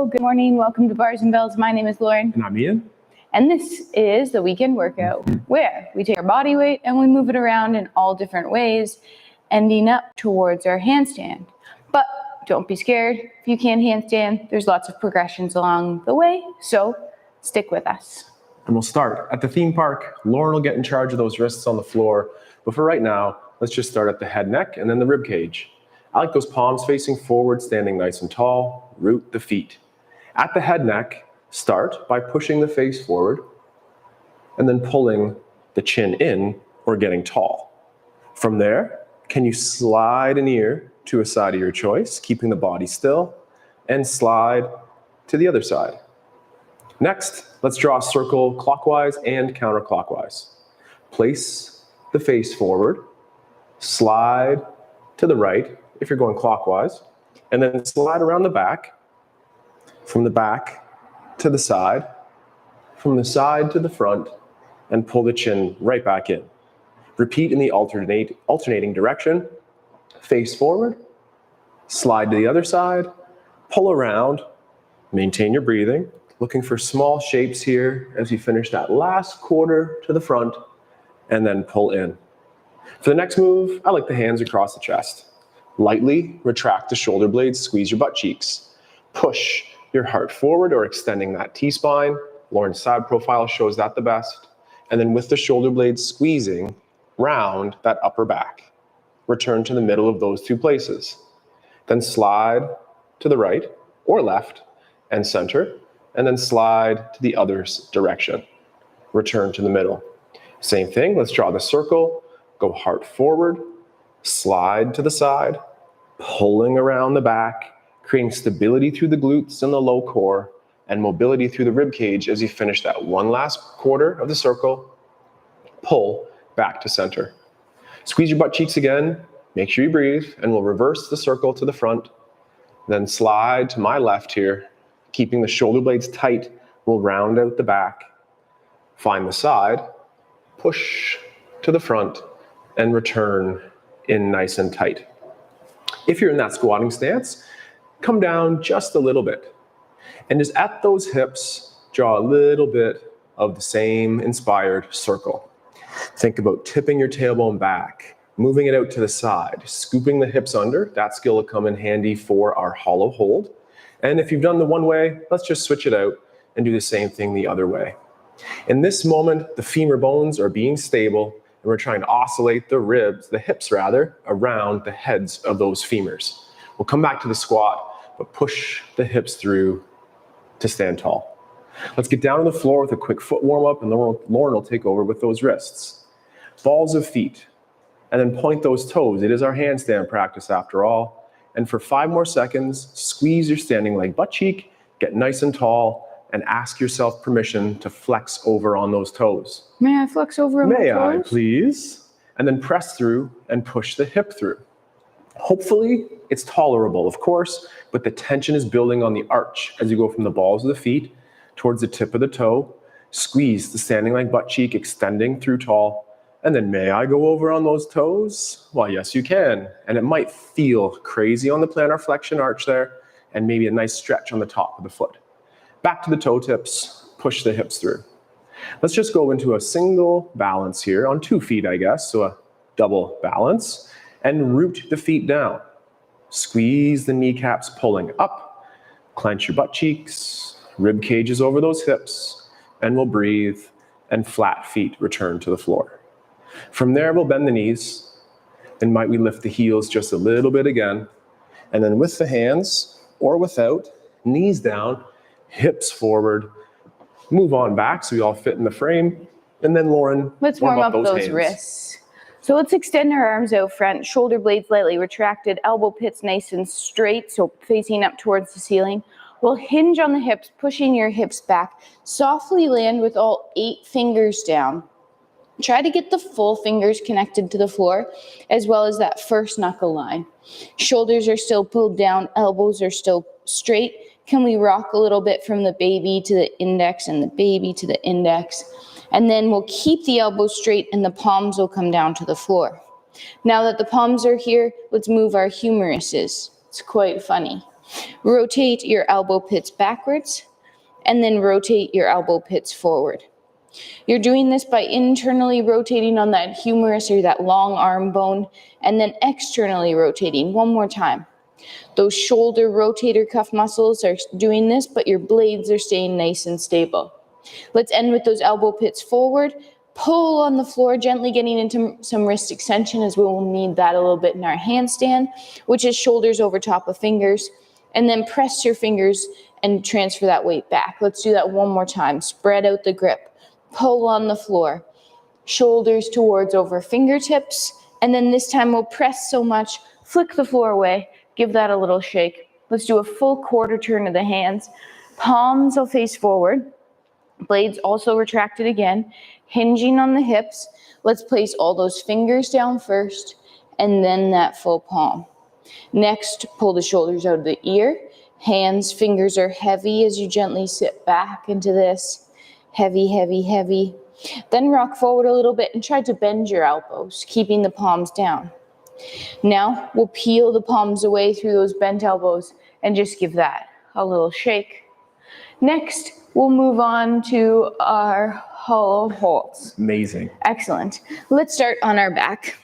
Hello, good morning. Welcome to Bars and Bells. My name is Lauren. And I'm Ian. And this is the weekend workout where we take our body weight and we move it around in all different ways, ending up towards our handstand. But don't be scared. If you can't handstand, there's lots of progressions along the way. So stick with us. And we'll start at the theme park. Lauren will get in charge of those wrists on the floor. But for right now, let's just start at the head, neck, and then the rib cage. I like those palms facing forward, standing nice and tall. Root the feet. At the head, neck, start by pushing the face forward and then pulling the chin in or getting tall. From there, can you slide an ear to a side of your choice, keeping the body still, and slide to the other side. Next, let's draw a circle clockwise and counterclockwise. Place the face forward, slide to the right if you're going clockwise, and then slide around the back, from the back to the side, from the side to the front, and pull the chin right back in. Repeat in the alternating direction. Face forward, slide to the other side, pull around, maintain your breathing, looking for small shapes here as you finish that last quarter to the front, and then pull in. For the next move, I like the hands across the chest. Lightly retract the shoulder blades, squeeze your butt cheeks. Push your heart forward or extending that T-spine. Lauren's side profile shows that the best. And then with the shoulder blades squeezing, round that upper back. Return to the middle of those two places. Then slide to the right or left and center, and then slide to the other direction. Return to the middle. Same thing, let's draw the circle. Go heart forward, slide to the side, pulling around the back, creating stability through the glutes and the low core, and mobility through the rib cage as you finish that one last quarter of the circle. Pull back to center. Squeeze your butt cheeks again, make sure you breathe, and we'll reverse the circle to the front. Then slide to my left here, keeping the shoulder blades tight. We'll round out the back, find the side, push to the front, and return in nice and tight. If you're in that squatting stance, come down just a little bit. And just at those hips, draw a little bit of the same inspired circle. Think about tipping your tailbone back, moving it out to the side, scooping the hips under. That skill will come in handy for our hollow hold. And if you've done the one way, let's just switch it out and do the same thing the other way. In this moment, the femur bones are being stable, and we're trying to oscillate the hips around the heads of those femurs. We'll come back to the squat, but push the hips through to stand tall. Let's get down on the floor with a quick foot warm up, and Lauren will take over with those wrists. Balls of feet, and then point those toes. It is our handstand practice after all. And for 5 more seconds, squeeze your standing leg butt cheek, get nice and tall, and ask yourself permission to flex over on those toes. May I flex over on my toes? May I, please? And then press through and push the hip through. Hopefully, it's tolerable, of course, but the tension is building on the arch as you go from the balls of the feet towards the tip of the toe. Squeeze the standing leg butt cheek, extending through tall. And then, may I go over on those toes? Well, yes, you can. And it might feel crazy on the plantar flexion arch there, and maybe a nice stretch on the top of the foot. Back to the toe tips, push the hips through. Let's just go into a single balance here on 2 feet, I guess, so a double balance, and root the feet down. Squeeze the kneecaps pulling up, clench your butt cheeks, rib cages over those hips, and we'll breathe, and flat feet return to the floor. From there, we'll bend the knees, and might we lift the heels just a little bit again, and then with the hands, or without, knees down, hips forward, move on back so we all fit in the frame, and then Lauren, let's warm up those wrists. So let's extend our arms out front, shoulder blades lightly retracted, elbow pits nice and straight, so facing up towards the ceiling. We'll hinge on the hips, pushing your hips back. Softly land with all 8 fingers down. Try to get the full fingers connected to the floor, as well as that first knuckle line. Shoulders are still pulled down, elbows are still straight. Can we rock a little bit from the baby to the index and the baby to the index? And then we'll keep the elbows straight and the palms will come down to the floor. Now that the palms are here, let's move our humeruses. It's quite funny. Rotate your elbow pits backwards, and then rotate your elbow pits forward. You're doing this by internally rotating on that humerus or that long arm bone, and then externally rotating one more time. Those shoulder rotator cuff muscles are doing this, but your blades are staying nice and stable. Let's end with those elbow pits forward. Pull on the floor, gently getting into some wrist extension, as we will need that a little bit in our handstand, which is shoulders over top of fingers. And then press your fingers and transfer that weight back. Let's do that one more time. Spread out the grip. Pull on the floor. Shoulders towards over fingertips. And then this time we'll press so much, flick the floor away, give that a little shake. Let's do a full quarter turn of the hands. Palms will face forward. Blades also retracted again, hinging on the hips. Let's place all those fingers down first, and then that full palm. Next, pull the shoulders out of the ear. Hands, fingers are heavy as you gently sit back into this. Heavy, heavy, heavy. Then rock forward a little bit and try to bend your elbows, keeping the palms down. Now, we'll peel the palms away through those bent elbows and just give that a little shake. Next, we'll move on to our hollow holds. Amazing. Excellent. Let's start on our back.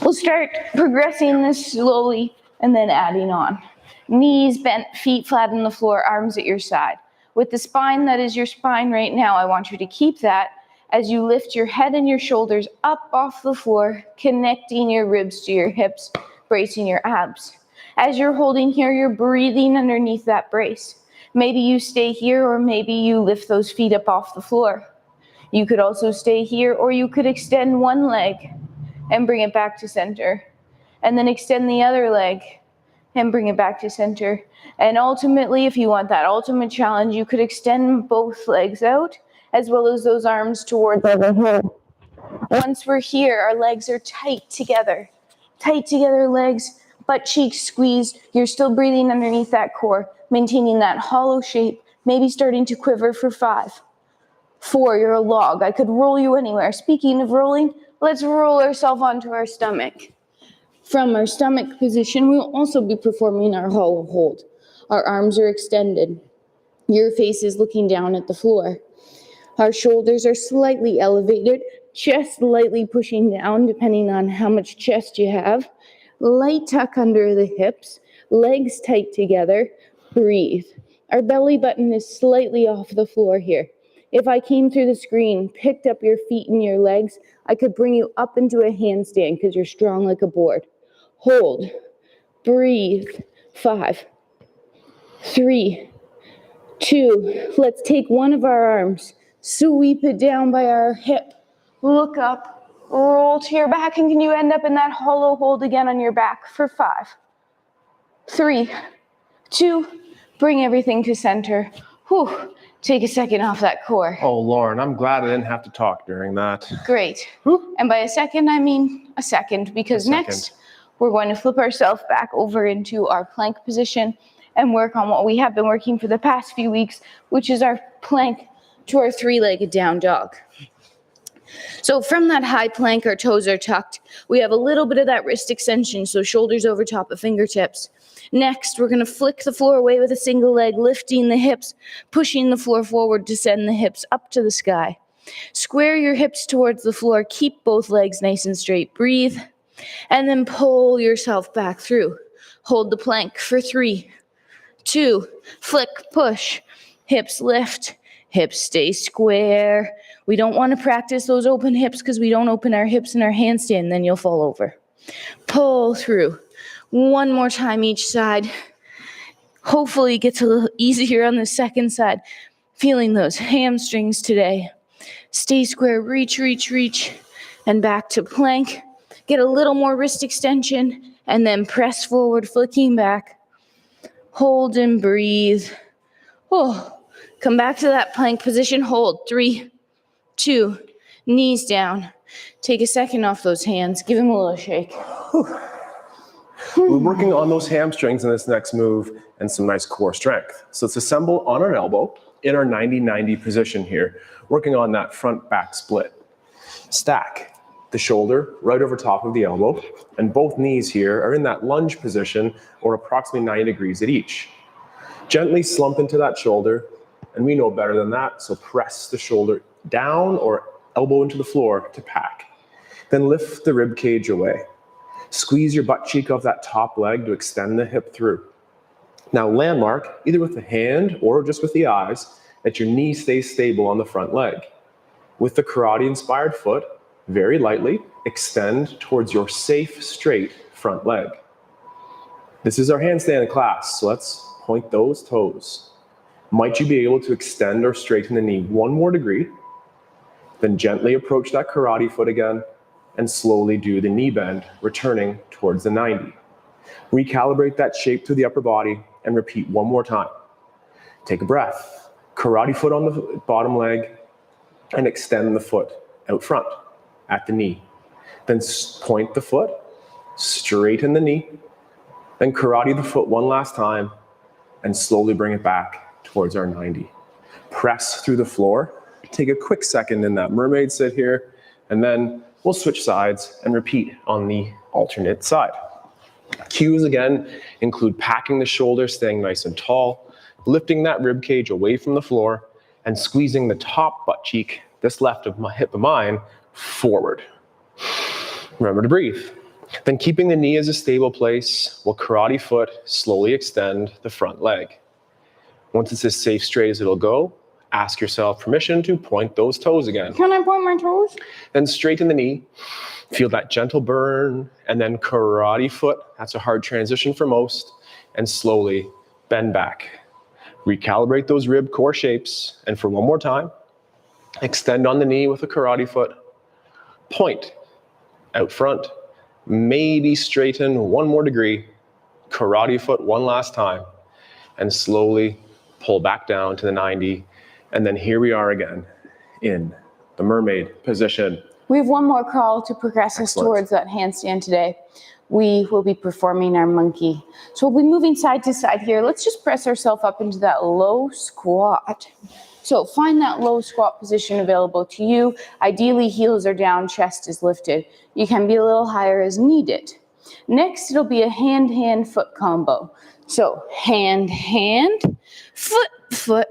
We'll start progressing this slowly and then adding on. Knees bent, feet flat on the floor, arms at your side. With the spine that is your spine right now, I want you to keep that as you lift your head and your shoulders up off the floor, connecting your ribs to your hips, bracing your abs. As you're holding here, you're breathing underneath that brace. Maybe you stay here, or maybe you lift those feet up off the floor. You could also stay here, or you could extend one leg and bring it back to center. And then extend the other leg and bring it back to center. And ultimately, if you want that ultimate challenge, you could extend both legs out, as well as those arms towards overhead. Once we're here, our legs are tight together. Tight together legs, butt cheeks squeezed. You're still breathing underneath that core, maintaining that hollow shape, maybe starting to quiver for 5. 4, you're a log. I could roll you anywhere. Speaking of rolling, let's roll ourselves onto our stomach. From our stomach position, we'll also be performing our hollow hold. Our arms are extended. Your face is looking down at the floor. Our shoulders are slightly elevated, chest lightly pushing down, depending on how much chest you have. Light tuck under the hips, legs tight together. Breathe. Our belly button is slightly off the floor here. If I came through the screen, picked up your feet and your legs, I could bring you up into a handstand because you're strong like a board. Hold. Breathe. 5, 3, 2. Let's take one of our arms, sweep it down by our hip, look up, roll to your back, and can you end up in that hollow hold again on your back for 5, 3, 2, bring everything to center. Whew. Take a second off that core. Oh, Lauren, I'm glad I didn't have to talk during that. Great. Whew. And by a second, I mean a second, because next we're going to flip ourselves back over into our plank position and work on what we have been working for the past few weeks, which is our plank to our 3-legged down dog. So from that high plank, our toes are tucked. We have a little bit of that wrist extension, so shoulders over top of fingertips. Next, we're going to flick the floor away with a single leg, lifting the hips, pushing the floor forward to send the hips up to the sky. Square your hips towards the floor. Keep both legs nice and straight. Breathe, and then pull yourself back through. Hold the plank for 3, 2, flick, push, hips lift, hips stay square. We don't want to practice those open hips because we don't open our hips in our handstand, then you'll fall over. Pull through. One more time each side. Hopefully it gets a little easier on the second side. Feeling those hamstrings today. Stay square, reach, reach, reach, and back to plank. Get a little more wrist extension, and then press forward, flicking back. Hold and breathe. Oh, come back to that plank position. Hold. 3, 2, knees down. Take a second off those hands. Give them a little shake. We're working on those hamstrings in this next move and some nice core strength. So let's assemble on our elbow in our 90-90 position here, working on that front-back split. Stack. the shoulder right over top of the elbow, and both knees here are in that lunge position or approximately 90 degrees at each. Gently slump into that shoulder, and we know better than that, so press the shoulder down or elbow into the floor to pack. Then lift the rib cage away. Squeeze your butt cheek off that top leg to extend the hip through. Now landmark, either with the hand or just with the eyes, that your knee stays stable on the front leg. With the karate-inspired foot, very lightly, extend towards your safe, straight front leg. This is our handstand clasp, so let's point those toes. Might you be able to extend or straighten the knee one more degree, then gently approach that karate foot again, and slowly do the knee bend, returning towards the 90. Recalibrate that shape through the upper body and repeat one more time. Take a breath. Karate foot on the bottom leg and extend the foot out front at the knee. Then point the foot, straighten the knee, then karate the foot one last time and slowly bring it back towards our 90. Press through the floor. Take a quick second in that mermaid sit here, and then we'll switch sides and repeat on the alternate side. Cues again include packing the shoulder, staying nice and tall, lifting that rib cage away from the floor, and squeezing the top butt cheek, this left of my hip of mine, forward. Remember to breathe. Then keeping the knee as a stable place, we'll karate foot slowly extend the front leg. Once it's as safe straight as it'll go, ask yourself permission to point those toes again. Can I point my toes? Then straighten the knee, feel that gentle burn, and then karate foot. That's a hard transition for most, and slowly bend back. Recalibrate those rib core shapes, and for one more time, extend on the knee with a karate foot, point out front, maybe straighten one more degree, karate foot one last time, and slowly pull back down to the 90. And then here we are again in the mermaid position. We have one more crawl to progress us towards that handstand today. We will be performing our monkey. So we'll be moving side to side here. Let's just press ourselves up into that low squat. So find that low squat position available to you. Ideally, heels are down, chest is lifted. You can be a little higher as needed. Next, it'll be a hand-hand foot combo. So hand, hand, foot, foot.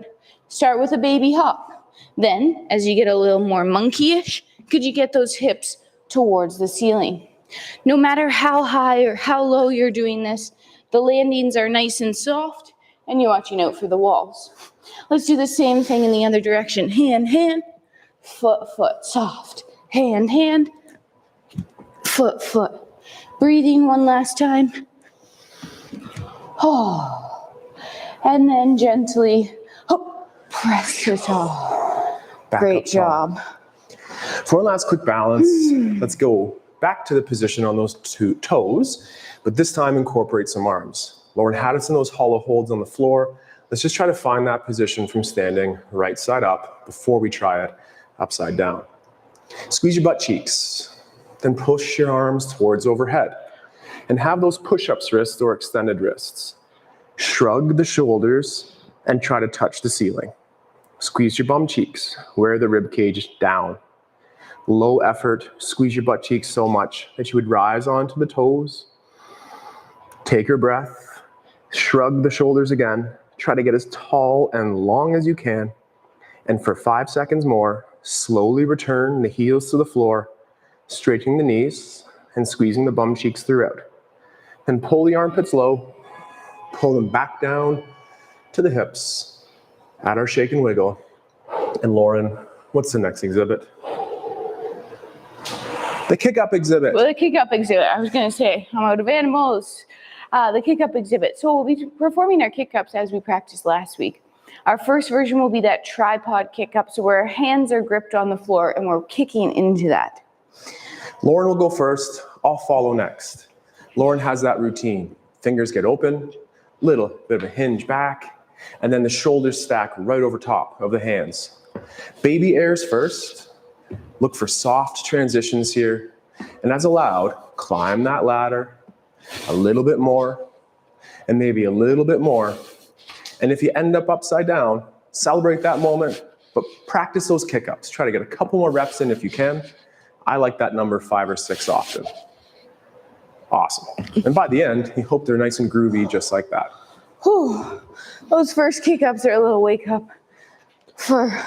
Start with a baby hop. Then, as you get a little more monkey-ish, could you get those hips towards the ceiling? No matter how high or how low you're doing this, the landings are nice and soft, and you're watching out for the walls. Let's do the same thing in the other direction. Hand, hand, foot, foot, soft. Hand, hand, foot, foot. Breathing one last time. Oh. And then gently press the toe. Great job. For one last quick balance, let's go back to the position on those two toes, but this time incorporate some arms. Lauren had us in those hollow holds on the floor. Let's just try to find that position from standing right side up before we try it upside down. Squeeze your butt cheeks, then push your arms towards overhead and have those push-ups wrists or extended wrists. Shrug the shoulders and try to touch the ceiling. Squeeze your bum cheeks, wear the rib cage down. Low effort, squeeze your butt cheeks so much that you would rise onto the toes. Take your breath, shrug the shoulders again, try to get as tall and long as you can. And for 5 seconds more, slowly return the heels to the floor, straightening the knees and squeezing the bum cheeks throughout. Then pull the armpits low, pull them back down to the hips. Add our shake and wiggle. And Lauren, what's the next exhibit? The kick-up exhibit. Well, the kick-up exhibit. I was going to say, I'm out of animals. The kick-up exhibit. So we'll be performing our kick-ups as we practiced last week. Our first version will be that tripod kick-up, so where our hands are gripped on the floor and we're kicking into that. Lauren will go first. I'll follow next. Lauren has that routine. Fingers get open, little bit of a hinge back, and then the shoulders stack right over top of the hands. Baby airs first. Look for soft transitions here. And as allowed, climb that ladder a little bit more, and maybe a little bit more. And if you end up upside down, celebrate that moment, but practice those kick-ups. Try to get a couple more reps in if you can. I like that number 5 or 6 often. Awesome. And by the end, you hope they're nice and groovy just like that. Whew. Those first kick-ups are a little wake-up for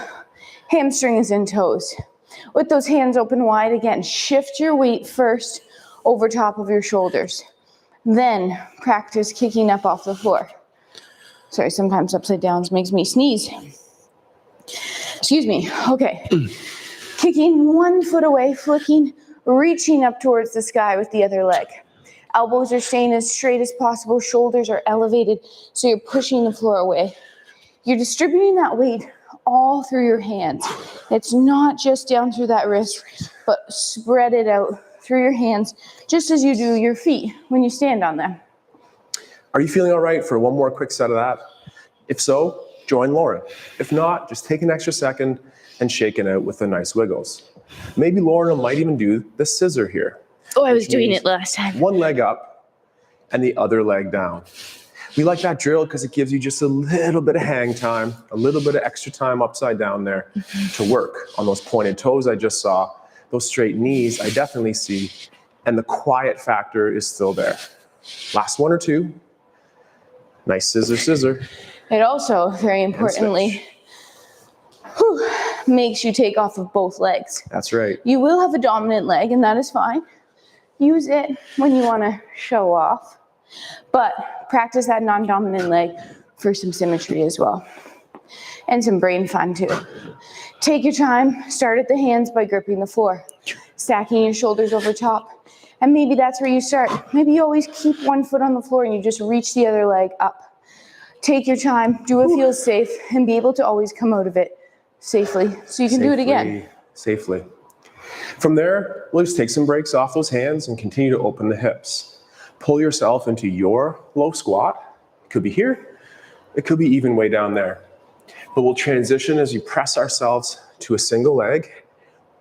hamstrings and toes. With those hands open wide, again, shift your weight first over top of your shoulders. Then practice kicking up off the floor. Sorry, sometimes upside downs makes me sneeze. Excuse me. Okay. Kicking one foot away, flicking, reaching up towards the sky with the other leg. Elbows are staying as straight as possible. Shoulders are elevated, so you're pushing the floor away. You're distributing that weight all through your hands. It's not just down through that wrist, but spread it out through your hands, just as you do your feet when you stand on them. Are you feeling all right for one more quick set of that? If so, join Lauren. If not, just take an extra second and shake it out with the nice wiggles. Maybe Lauren might even do the scissor here. Oh, I was doing it last time. One leg up and the other leg down. We like that drill because it gives you just a little bit of hang time, a little bit of extra time upside down there to work on those pointed toes I just saw, those straight knees I definitely see, and the quiet factor is still there. Last one or two. Nice scissor, scissor. It also, very importantly, makes you take off of both legs. That's right. You will have a dominant leg, and that is fine. Use it when you want to show off, but practice that non-dominant leg for some symmetry as well, and some brain fun too. Take your time, start at the hands by gripping the floor, stacking your shoulders over top, and maybe that's where you start. Maybe you always keep one foot on the floor and you just reach the other leg up. Take your time, do what feels safe, and be able to always come out of it safely, so you can do it again. Safely. From there, we'll just take some breaks off those hands and continue to open the hips. Pull yourself into your low squat. It could be here. It could be even way down there. But we'll transition as you press ourselves to a single leg,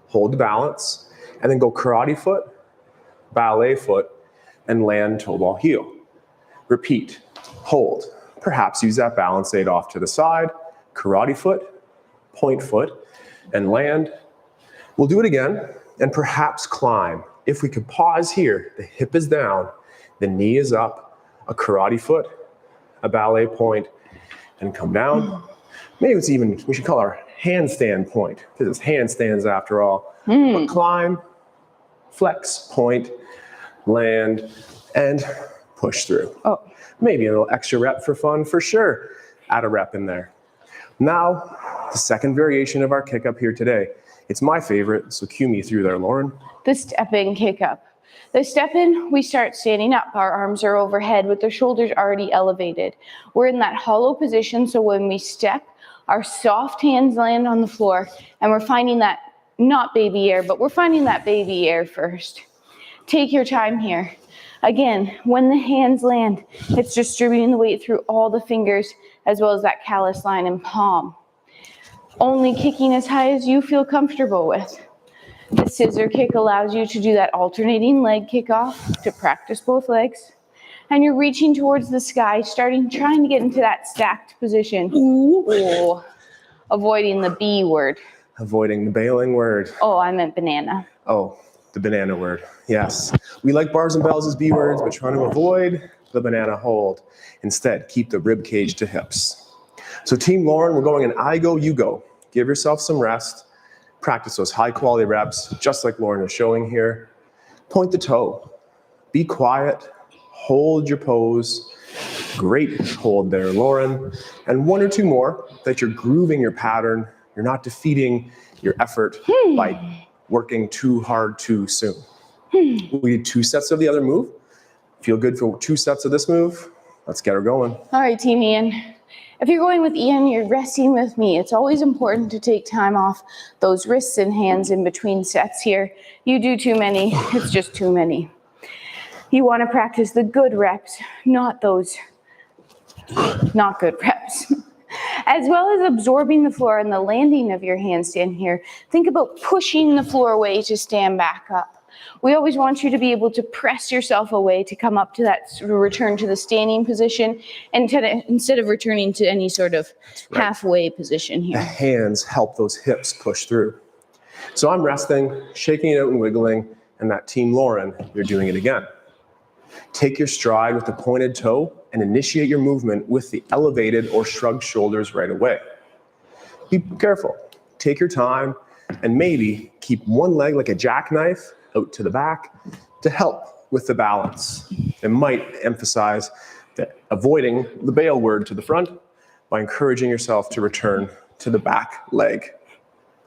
hold the balance, and then go karate foot, ballet foot, and land toe ball heel. Repeat, hold. Perhaps use that balance aid off to the side, karate foot, point foot, and land. We'll do it again, and perhaps climb. If we could pause here, the hip is down, the knee is up, a karate foot, a ballet point, and come down. Maybe it's even, we should call our handstand point, because it's handstands after all. But climb, flex, point, land, and push through. Oh. Maybe a little extra rep for fun, for sure. Add a rep in there. Now, the second variation of our kick up here today. It's my favorite, so cue me through there, Lauren. The step-in kick-up. The step-in, we start standing up. Our arms are overhead with the shoulders already elevated. We're in that hollow position, so when we step, our soft hands land on the floor, and we're finding that, not baby air, but we're finding that baby air first. Take your time here. Again, when the hands land, it's distributing the weight through all the fingers, as well as that callus line and palm. Only kicking as high as you feel comfortable with. The scissor kick allows you to do that alternating leg kickoff to practice both legs. And you're reaching towards the sky, trying to get into that stacked position. Ooh. Avoiding the B word. Avoiding the bailing word. Oh, I meant banana. Oh, the banana word. Yes. We like bars and bells as B words, but trying to avoid the banana hold. Instead, keep the rib cage to hips. So Team Lauren, we're going in I go, you go. Give yourself some rest. Practice those high quality reps, just like Lauren is showing here. Point the toe. Be quiet. Hold your pose. Great hold there, Lauren. And one or two more that you're grooving your pattern. You're not defeating your effort by working too hard too soon. We did 2 sets of the other move. Feel good for 2 sets of this move? Let's get her going. All right, Team Ian. If you're going with Ian, you're resting with me. It's always important to take time off those wrists and hands in between sets here. You do too many, it's just too many. You want to practice the good reps, not those not good reps. As well as absorbing the floor and the landing of your handstand here, think about pushing the floor away to stand back up. We always want you to be able to press yourself away to come up to that return to the standing position instead of returning to any sort of halfway position here. The hands help those hips push through. So I'm resting, shaking it out and wiggling, and that Team Lauren, you're doing it again. Take your stride with the pointed toe and initiate your movement with the elevated or shrugged shoulders right away. Be careful. Take your time and maybe keep one leg like a jackknife out to the back to help with the balance. It might emphasize avoiding the bail word to the front by encouraging yourself to return to the back leg.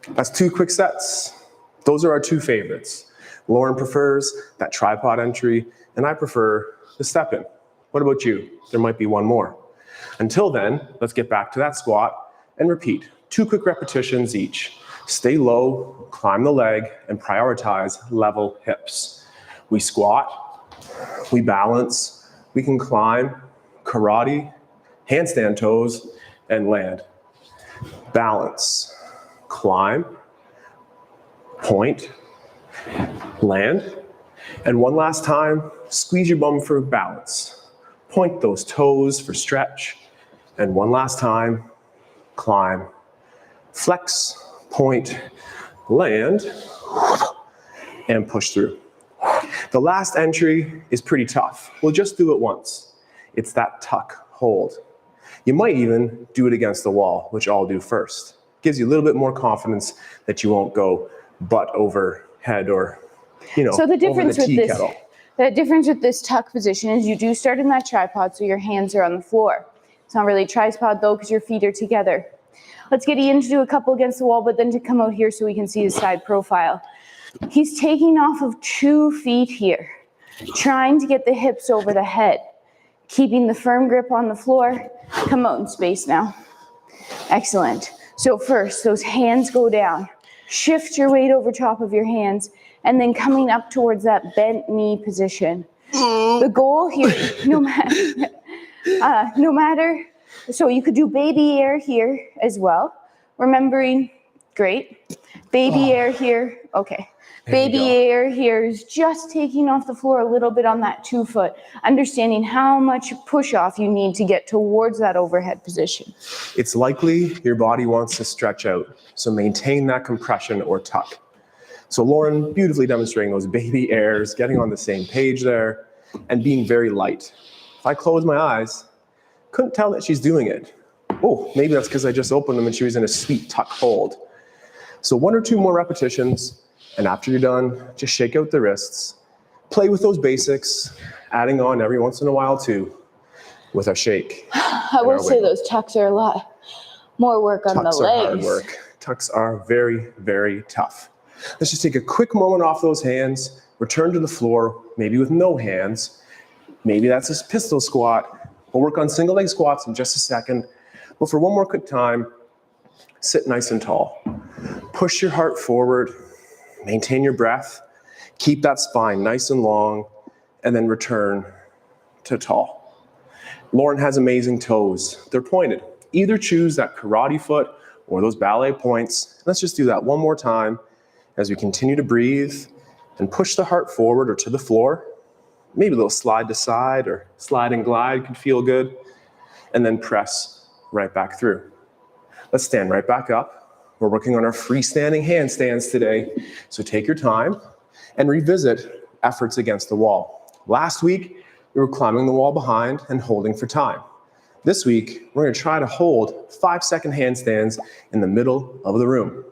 That's 2 quick sets. Those are our 2 favorites. Lauren prefers that tripod entry, and I prefer the step-in. What about you? There might be one more. Until then, let's get back to that squat and repeat. 2 quick repetitions each. Stay low, climb the leg, and prioritize level hips. We squat, we balance, we can climb, karate, handstand toes, and land. Balance, climb, point, land, and one last time, squeeze your bum for balance. Point those toes for stretch, and one last time, climb, flex, point, land, and push through. The last entry is pretty tough. We'll just do it once. It's that tuck hold. You might even do it against the wall, which I'll do first. Gives you a little bit more confidence that you won't go butt over head or, so the difference over the tea with kettle. The difference with this tuck position is you do start in that tripod, so your hands are on the floor. It's not really a tripod though, because your feet are together. Let's get Ian to do a couple against the wall, but then to come out here so we can see his side profile. He's taking off of 2 feet here, trying to get the hips over the head, keeping the firm grip on the floor. Come out in space now. Excellent. So first, those hands go down. Shift your weight over top of your hands, and then coming up towards that bent knee position. The goal here, no matter, so you could do baby air here as well. Remembering, great. Baby air here, okay. Baby air here is just taking off the floor a little bit on that 2 foot, understanding how much push off you need to get towards that overhead position. It's likely your body wants to stretch out, so maintain that compression or tuck. So Lauren, beautifully demonstrating those baby airs, getting on the same page there, and being very light. If I close my eyes, couldn't tell that she's doing it. Oh, maybe that's because I just opened them and she was in a sweet tuck hold. So 1 or 2 more repetitions, and after you're done, just shake out the wrists. Play with those basics, adding on every once in a while too, with our shake. I will say those tucks are a lot more work on the legs. Tucks are hard work. Tucks are very, very tough. Let's just take a quick moment off those hands, return to the floor, maybe with no hands. Maybe that's a pistol squat. We'll work on single leg squats in just a second. But for one more quick time, sit nice and tall. Push your heart forward, maintain your breath, keep that spine nice and long, and then return to tall. Lauren has amazing toes. They're pointed. Either choose that karate foot or those ballet points. Let's just do that one more time as we continue to breathe and push the heart forward or to the floor. Maybe a little slide to side or slide and glide could feel good. And then press right back through. Let's stand right back up. We're working on our freestanding handstands today. So take your time and revisit efforts against the wall. Last week, we were climbing the wall behind and holding for time. This week, we're going to try to hold 5-second handstands in the middle of the room.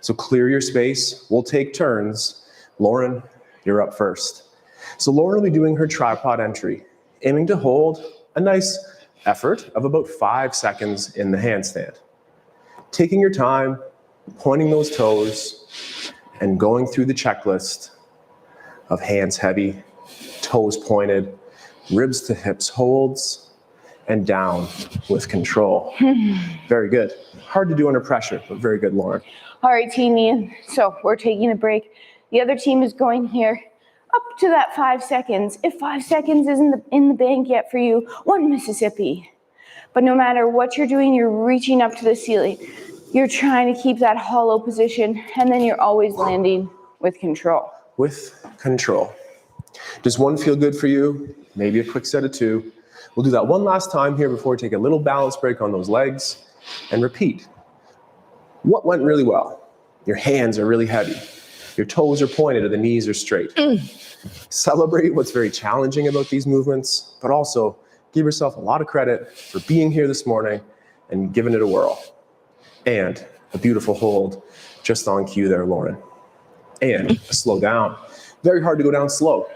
So clear your space. We'll take turns. Lauren, you're up first. So Lauren will be doing her tripod entry, aiming to hold a nice effort of about 5 seconds in the handstand. Taking your time, pointing those toes, and going through the checklist of hands heavy, toes pointed, ribs to hips holds, and down with control. Very good. Hard to do under pressure, but very good, Lauren. All right, team Ian. So we're taking a break. The other team is going here up to that 5 seconds. If 5 seconds isn't in the bank yet for you, 1 Mississippi. But no matter what you're doing, you're reaching up to the ceiling. You're trying to keep that hollow position, and then you're always landing with control. With control. Does one feel good for you? Maybe a quick set of 2. We'll do that one last time here before we take a little balance break on those legs and repeat. What went really well? Your hands are really heavy. Your toes are pointed and the knees are straight. Celebrate what's very challenging about these movements, but also give yourself a lot of credit for being here this morning and giving it a whirl. And a beautiful hold just on cue there, Lauren. And slow down. Very hard to go down slow.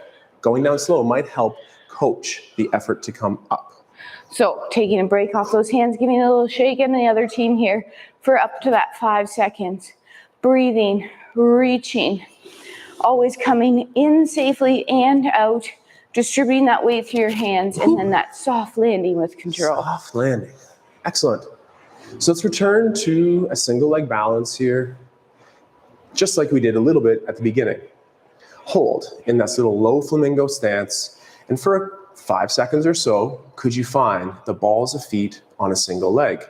Going down slow might help coach the effort to come up. So taking a break off those hands, giving a little shake, and the other team here for up to that 5 seconds. Breathing, reaching, always coming in safely and out, distributing that weight through your hands, and then that soft landing with control. Soft landing. Excellent. So let's return to a single leg balance here, just like we did a little bit at the beginning. Hold in this little low flamingo stance, and for 5 seconds or so, could you find the balls of feet on a single leg?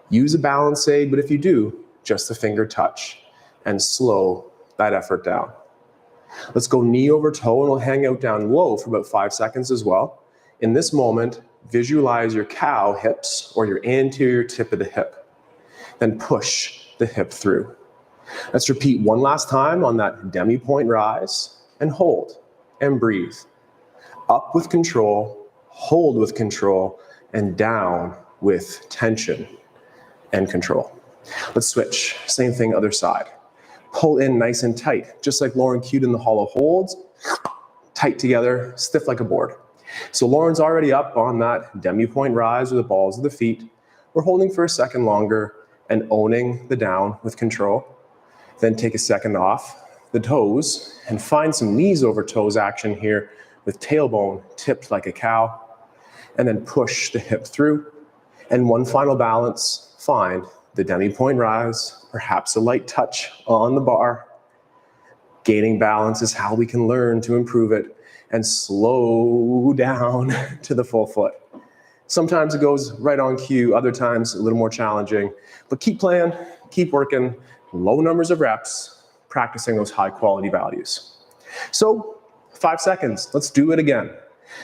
Use a balance aid, but if you do, just a finger touch, and slow that effort down. Let's go knee over toe, and we'll hang out down low for about 5 seconds as well. In this moment, visualize your cow hips or your anterior tip of the hip. Then push the hip through. Let's repeat one last time on that demi-point rise, and hold, and breathe. Up with control, hold with control, and down with tension and control. Let's switch. Same thing, other side. Pull in nice and tight, just like Lauren cued in the hollow holds. Tight together, stiff like a board. So Lauren's already up on that demi-point rise with the balls of the feet. We're holding for a second longer and owning the down with control. Then take a second off the toes and find some knees over toes action here with tailbone tipped like a cow. And then push the hip through. And one final balance, find the demi-point rise, perhaps a light touch on the bar. Gaining balance is how we can learn to improve it and slow down to the full foot. Sometimes it goes right on cue, other times a little more challenging, but keep playing, keep working, low numbers of reps, practicing those high quality values. So 5 seconds, let's do it again.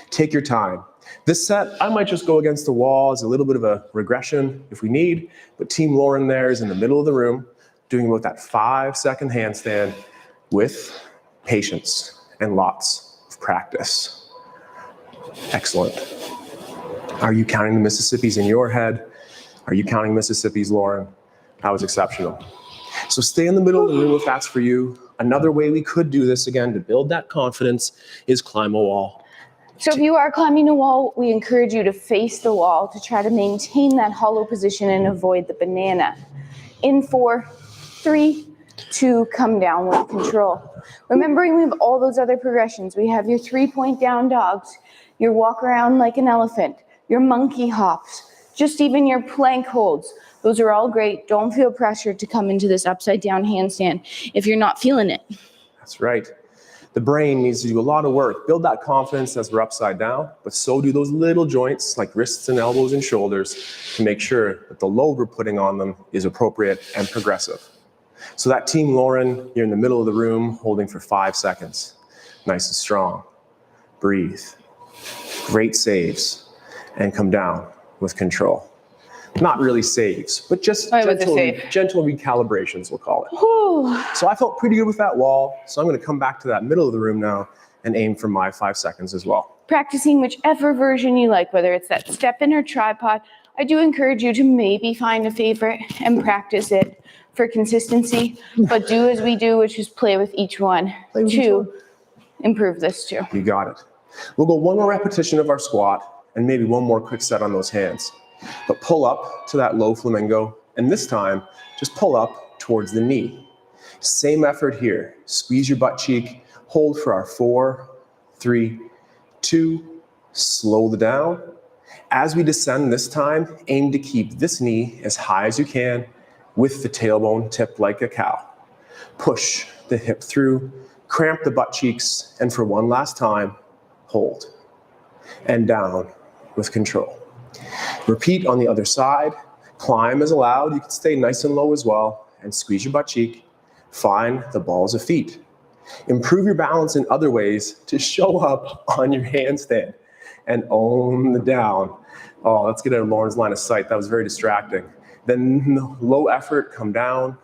Take your time. This set, I might just go against the wall as a little bit of a regression if we need, but Team Lauren there is in the middle of the room doing about that 5-second handstand with patience and lots of practice. Excellent. Are you counting the Mississippis in your head? Are you counting Mississippis, Lauren? That was exceptional. So stay in the middle of the room if that's for you. Another way we could do this again to build that confidence is climb a wall. So if you are climbing a wall, we encourage you to face the wall to try to maintain that hollow position and avoid the banana. In 4, 3, 2, come down with control. Remembering we have all those other progressions. We have your 3-point down dogs, your walk around like an elephant, your monkey hops, just even your plank holds. Those are all great. Don't feel pressured to come into this upside down handstand if you're not feeling it. That's right. The brain needs to do a lot of work. Build that confidence as we're upside down, but so do those little joints like wrists and elbows and shoulders to make sure that the load we're putting on them is appropriate and progressive. So that Team Lauren, you're in the middle of the room holding for 5 seconds. Nice and strong. Breathe. Great saves. And come down with control. Not really saves, but just gentle recalibrations, we'll call it. Whew. So I felt pretty good with that wall. So I'm going to come back to that middle of the room now and aim for my 5 seconds as well. Practicing whichever version you like, whether it's that step in or tripod, I do encourage you to maybe find a favorite and practice it for consistency, but do as we do, which is play with each one to improve this too. You got it. We'll go one more repetition of our squat and maybe one more quick set on those hands. But pull up to that low flamingo, and this time, just pull up towards the knee. Same effort here. Squeeze your butt cheek, hold for our 4, 3, 2, slow the down. As we descend this time, aim to keep this knee as high as you can with the tailbone tipped like a cow. Push the hip through, cramp the butt cheeks, and for one last time, hold. And down with control. Repeat on the other side. Climb is allowed. You can stay nice and low as well. And squeeze your butt cheek. Find the balls of feet. Improve your balance in other ways to show up on your handstand. And own the down. Oh, let's get out of Lauren's line of sight. That was very distracting. Then low effort, come down.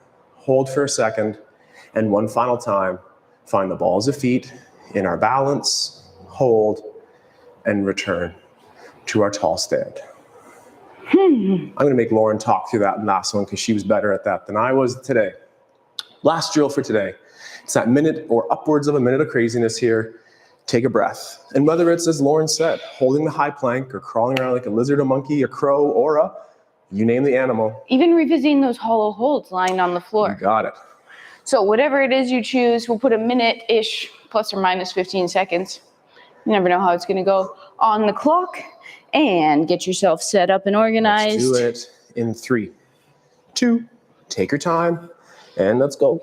hold for a second, and one final time, find the balls of feet in our balance, hold, and return to our tall stand. I'm going to make Lauren talk through that last one because she was better at that than I was today. Last drill for today. It's that minute or upwards of a minute of craziness here. Take a breath. And whether it's, as Lauren said, holding the high plank or crawling around like a lizard, a monkey, a crow, or you name the animal. Even revisiting those hollow holds lying on the floor. You got it. So whatever it is you choose, we'll put a minute-ish, plus or minus 15 seconds. You never know how it's going to go on the clock. And get yourself set up and organized. Let's do it in 3, 2, take your time, and let's go.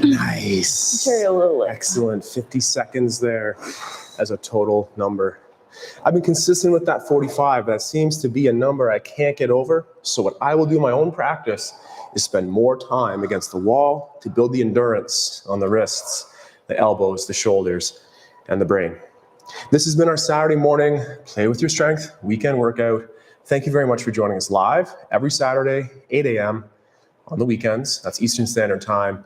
Nice. Carry a little lift. Excellent. 50 seconds there as a total number. I've been consistent with that 45. That seems to be a number I can't get over. So what I will do in my own practice is spend more time against the wall to build the endurance on the wrists, the elbows, the shoulders, and the brain. This has been our Saturday morning Play With Your Strength weekend workout. Thank you very much for joining us live every Saturday, 8 a.m. on the weekends. That's Eastern Standard Time.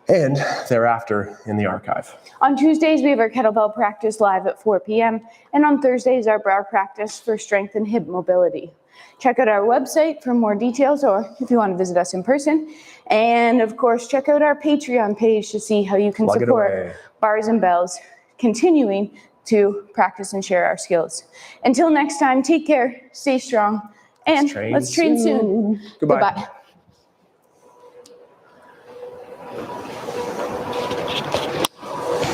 And thereafter in the archive. On Tuesdays, we have our kettlebell practice live at 4 p.m. And on Thursdays, our bar practice for strength and hip mobility. Check out our website for more details, or if you want to visit us in person. And of course, check out our Patreon page to see how you can support Bars and Bells, continuing to practice and share our skills. Until next time, take care, stay strong, and let's train soon. Goodbye.